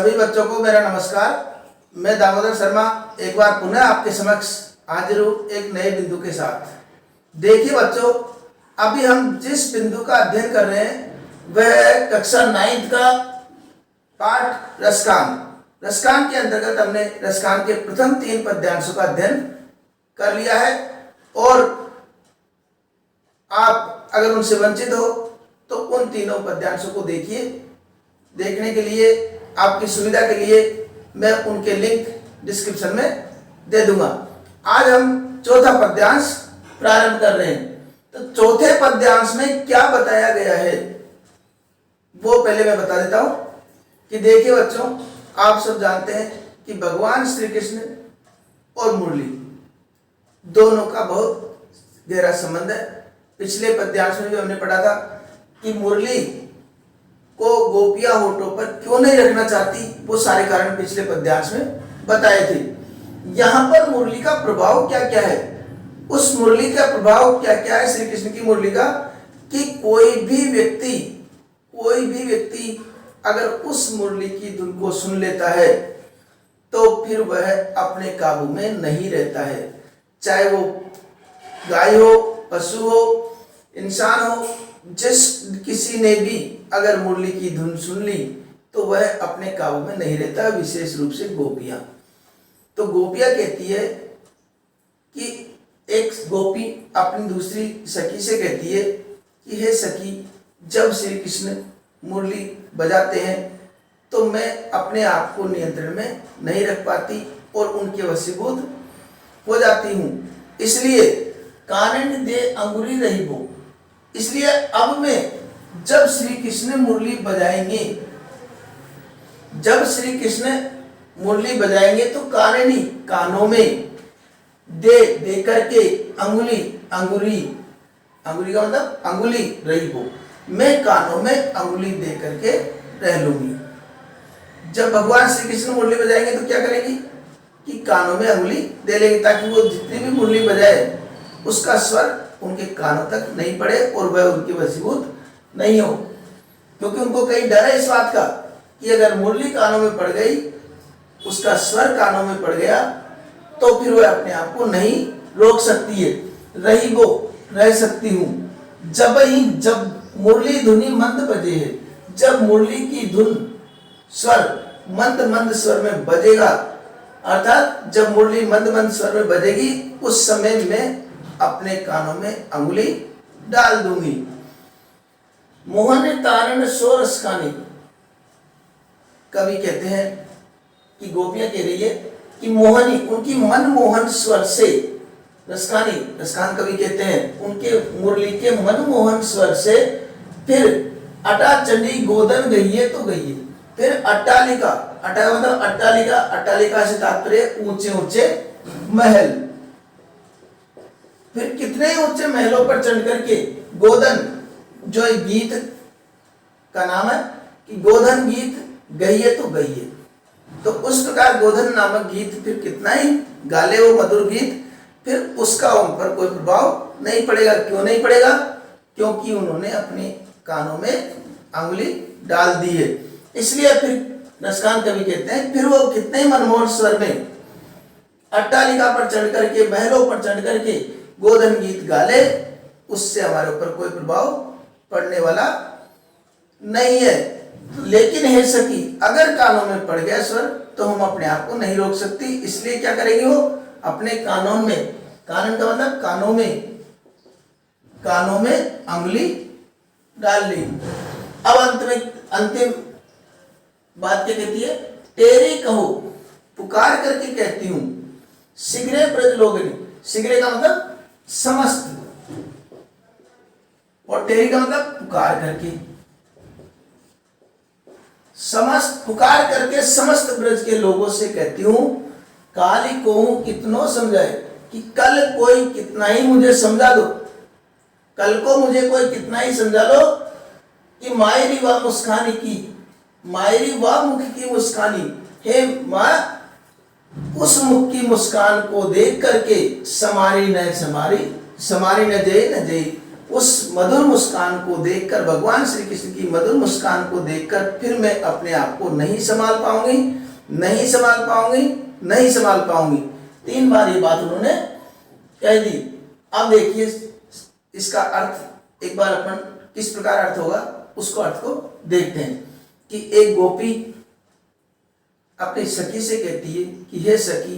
सभी बच्चों को मेरा नमस्कार। मैं दामोदर शर्मा एक बार पुनः आपके समक्ष हाजिर हूँ एक नए बिंदु के साथ। देखिए बच्चों, अभी हम जिस बिंदु का अध्ययन कर रहे हैं वह है कक्षा 9th का पाठ रसकान। रसकान के अंतर्गत हमने रसकान के प्रथम 3 पद्यांशों का अध्ययन कर लिया है और आप अगर उनसे वंचित हो तो उन तीनों पद्यांशों को देखिए। देखने के लिए आपकी सुविधा के लिए मैं उनके लिंक डिस्क्रिप्शन में दे दूंगा। आज हम चौथा पद्यांश प्रारंभ कर रहे हैं। तो चौथे पद्यांश में क्या बताया गया है वो पहले मैं बता देता हूं कि देखिए बच्चों, आप सब जानते हैं कि भगवान श्री कृष्ण और मुरली दोनों का बहुत गहरा संबंध है। पिछले पद्यांश में भी हमने पढ़ा था कि मुरली को गोपियां होठों पर क्यों नहीं रखना चाहती, वो सारे कारण पिछले पद्यांश में बताए थे। यहां पर मुरली का प्रभाव क्या क्या है, उस मुरली का प्रभाव क्या क्या है श्री कृष्ण की मुरली का, कि कोई भी व्यक्ति अगर उस मुरली की धुन को सुन लेता है तो फिर वह अपने काबू में नहीं रहता है। चाहे वो गाय हो, पशु हो, इंसान हो, जिस किसी ने भी अगर मुरली की धुन सुन ली तो वह अपने काबू में नहीं रहता, विशेष रूप से गोपियां। तो गोपियां कहती है कि एक गोपी अपनी दूसरी सखी से कहती है कि हे सखी, जब श्री कृष्ण मुरली बजाते हैं तो मैं अपने आप को नियंत्रण में नहीं रख पाती और उनके वशीभूत हो जाती हूँ, इसलिए कानन दे अंगुरी रही वो। इसलिए अब मैं जब श्री कृष्ण मुरली बजाएंगे, तो काननी कानों में दे करके अंगुली का मतलब अंगुली रही हो, मैं कानों में अंगुली दे करके रह लूंगी। जब भगवान श्री कृष्ण मुरली बजाएंगे तो क्या करेंगी कि कानों में अंगुली दे लेंगे, ताकि वो जितनी भी मुरली बजाए उसका स्वर उनके कानों तक नहीं पड़े और वह उनके वशीभूत नहीं हो। क्योंकि उनको कहीं डर है इस बात का कि अगर मुरली कानों में पड़ गई, उसका स्वर कानों में पड़ गया तो फिर वह अपने आप को नहीं रोक सकती है, रह सकती हूँ। जब मुरली धुनी मंद बजे है, जब मुरली की धुन स्वर मंद स्वर में बजेगा, अर्थात जब मुरली मंद स्वर में बजेगी, उस समय मैं अपने कानों में अंगुली डाल दूंगी। मोहन तारण सो रसकानी, कवि कहते हैं कि गोपियां कह रही है कि मोहनी उनकी मनमोहन स्वर से, रसकान कवि कहते हैं उनके मुरली के मनमोहन स्वर से, फिर अटा चंडी गोदन गई है तो गई है। फिर अट्टालिका से तात्पर्य ऊंचे ऊंचे महल। फिर कितने ऊंचे महलों पर चढ़ करके गोधन, जो गीत का नाम है कि गोधन गीत गई है तो गई है, तो उस प्रकार गोधन नामक गीत फिर कितना ही गाले वो मधुर गीत, फिर उसका उन पर कोई प्रभाव नहीं पड़ेगा। क्यों नहीं पड़ेगा? क्योंकि उन्होंने अपने कानों में अंगुली डाल दी है। इसलिए फिर रसकान कवि कहते हैं फिर वो कितने ही मनमोहन स्वर में अट्टालिका पर चढ़ करके, महलों पर चढ़ करके गोधन गीत गाले, उससे हमारे ऊपर कोई प्रभाव पड़ने वाला नहीं है। लेकिन हे सखी, अगर कानों में पड़ गया स्वर तो हम अपने आप को नहीं रोक सकती, इसलिए क्या करेंगे वो अपने कानों में, कानन का मतलब कानों में अंगुली डाल ली। अब अंतिम बात क्या कहती है, तेरी कहो पुकार करके कहती हूं, शीघ्र ब्रज लोगनी। शीघ्र का मतलब समस्त और तेरी का मतलब पुकार करके, पुकार करके समस्त ब्रज के लोगों से कहती हूं, काली को कितनो समझाए, कि कल कोई कितना ही मुझे समझा दो, कल को मुझे कोई कितना ही समझा लो कि मायरी व मुस्कानी की, मायरी व मुख की मुस्कानी, हे माँ उस मुख की मुस्कान को देख करके समारी न जय, उस मधुर मुस्कान को देखकर, भगवान श्री कृष्ण की मधुर मुस्कान को देखकर फिर मैं अपने आप को नहीं संभाल पाऊंगी, नहीं संभाल पाऊंगी, नहीं संभाल पाऊंगी। 3 बार ये बात उन्होंने कह दी। अब देखिए इसका अर्थ एक बार अपन किस प्रकार अर्थ होगा उसको अर्थ को देखते हैं कि एक गोपी अपनी सखी से कहती है कि हे सखी,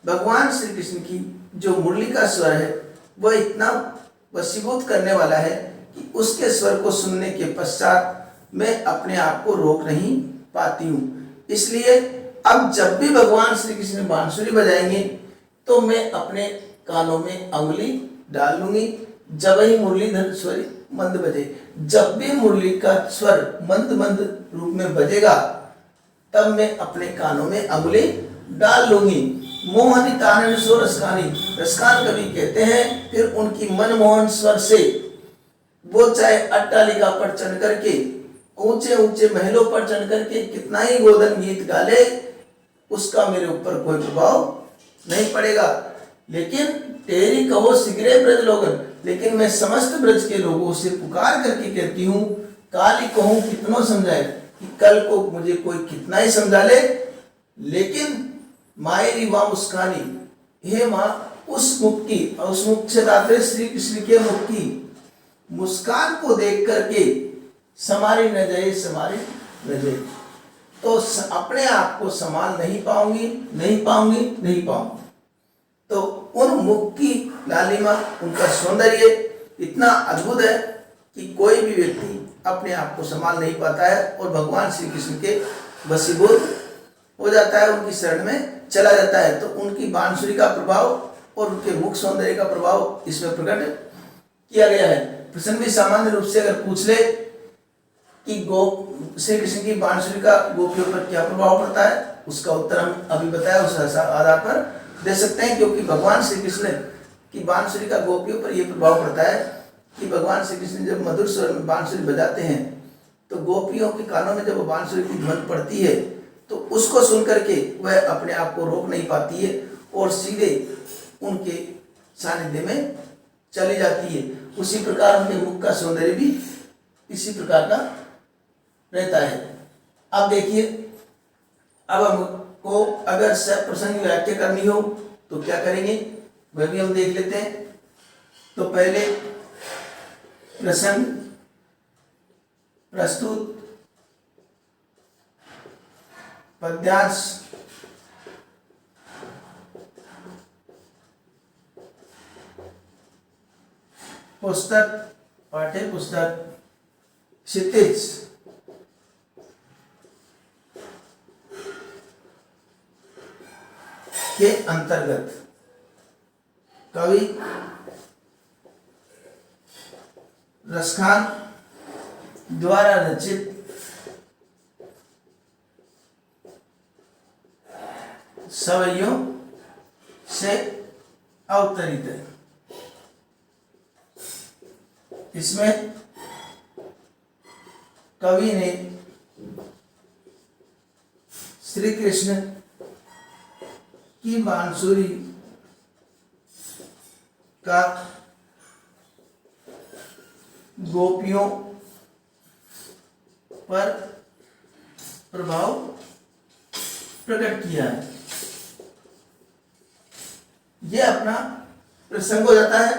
भगवान श्री कृष्ण की जो मुरली का स्वर है वह इतना वशीभूत करने वाला है कि उसके स्वर को सुनने के पश्चात मैं अपने आप को रोक नहीं पाती हूँ। इसलिए अब जब भी भगवान श्री कृष्ण बांसुरी बजाएंगे तो मैं अपने कानों में अंगुली डाल लूंगी। जब ही मुरलीधर स्वर मंद बजे, जब भी मुरली का स्वर मंद मंद रूप में बजेगा तब मैं अपने कानों में अंगुली डाल लूंगी। मोहनी तानन सो रसकानी, रसकान कवि कहते हैं फिर उनकी मनमोहन स्वर से वो चाहे अट्टालिका पर चढ़ करके, ऊंचे ऊंचे महलों पर चढ़ करके कितना ही गोधन गीत गा ले, उसका मेरे ऊपर कोई प्रभाव नहीं पड़ेगा। लेकिन तेरी कहो सिगरे ब्रज लोगन, लेकिन मैं समस्त ब्रज के लोगों से पुकार करके कहती हूँ, काली कहूँ कितनों समझाए, कि कल को मुझे कोई कितना ही समझा ले, लेकिन मायरी माँ मुस्कानी, हे माँ उस मुख की, उस मुख से तात्पर्य श्री कृष्ण के मुख की मुस्कान को देख करके समारी न जाए, समारी न जाए, तो अपने आप को संभाल नहीं पाऊंगी, नहीं पाऊंगी, नहीं पाऊंगी। तो उन मुख की लालिमा, उनका सौंदर्य इतना अद्भुत है कि कोई भी व्यक्ति अपने आप को संभाल नहीं पाता है और भगवान श्री कृष्ण के वशीभूत हो जाता है, उनकी शरण में चला जाता है। तो उनकी बांसुरी का प्रभाव और उनके मुख सौंदर्य का प्रभाव इसमें प्रकट किया गया है। प्रश्न भी सामान्य रूप से अगर पूछ ले कि श्री कृष्ण की बांसुरी का गोपियों पर क्या प्रभाव पड़ता है, उसका उत्तर हम अभी बताया उस आधार पर दे सकते हैं। क्योंकि भगवान श्री कृष्ण की बांसुरी का गोपियों पर यह प्रभाव पड़ता है कि भगवान श्री कृष्ण जब मधुर स्वर में बांसुरी बजाते हैं तो गोपियों के कानों में जब बांसुरी की ध्वनि पड़ती है तो उसको सुन करके वह अपने आप को रोक नहीं पाती है और सीधे उनके सानिध्य में चली जाती है। उसी प्रकार उनके मुख का सौंदर्य भी इसी प्रकार का रहता है। अब देखिए, अब हमको अगर प्रसंग व्याख्या करनी हो तो क्या करेंगे वह भी हम देख लेते हैं। तो पहले प्रसंग प्रस्तुत, पद्यांश, पुस्तक, पाठ्य पुस्तक, क्षितिज, के अंतर्गत कवि रसखान द्वारा रचित सवैयों से अवतरित है। इसमें कवि ने श्री कृष्ण की बांसुरी का गोपियों पर प्रभाव प्रकट किया है। यह अपना प्रसंग हो जाता है।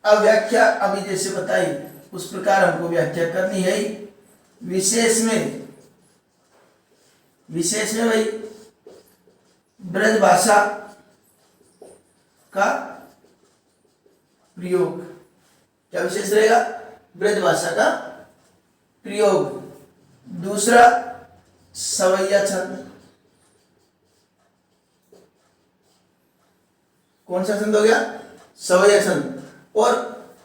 अब व्याख्या अभी जैसे बताई उस प्रकार हमको व्याख्या करनी है। विशेष में भाई ब्रज भाषा का प्रयोग, क्या विशेष रहेगा? ब्रज भाषा का प्रयोग। दूसरा सवैया छंद, कौन सा छंद हो गया? सवैया छंद। और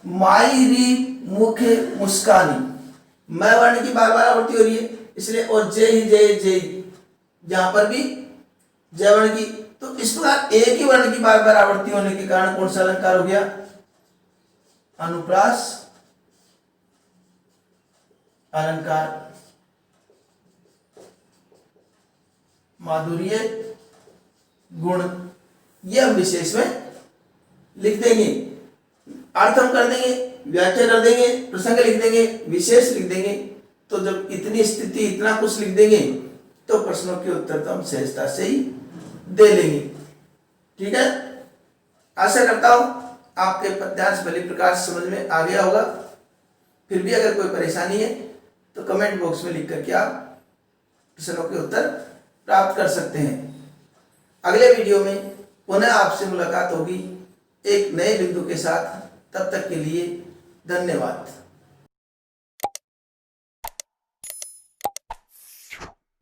मायरी मुखे मुस्कानी, मैं वर्ण की बार बार आवृत्ति हो रही है इसलिए, और जय ही जय जय, यहां पर भी जय वर्ण की। तो इस प्रकार एक ही वर्ण की बार बार आवृत्ति होने के कारण कौन सा अलंकार हो गया? अनुप्रास अलंकार। माधुर्य गुण, यह विशेष में लिख देंगे। अर्थ हम कर देंगे व्याख्या कर देंगे, प्रसंग लिख देंगे, विशेष लिख देंगे। तो जब इतनी स्थिति इतना कुछ लिख देंगे तो प्रश्नों के उत्तर तो हम सहजता से ही दे लेंगे। ठीक है, आशा करता हूं आपके पद्यांश भली प्रकार से समझ में आ गया होगा। फिर भी अगर कोई परेशानी है तो कमेंट बॉक्स में लिख करके आप प्रश्नों के उत्तर प्राप्त कर सकते हैं। अगले वीडियो में पुनः आपसे मुलाकात होगी एक नए बिंदु के साथ। तब तक के लिए धन्यवाद।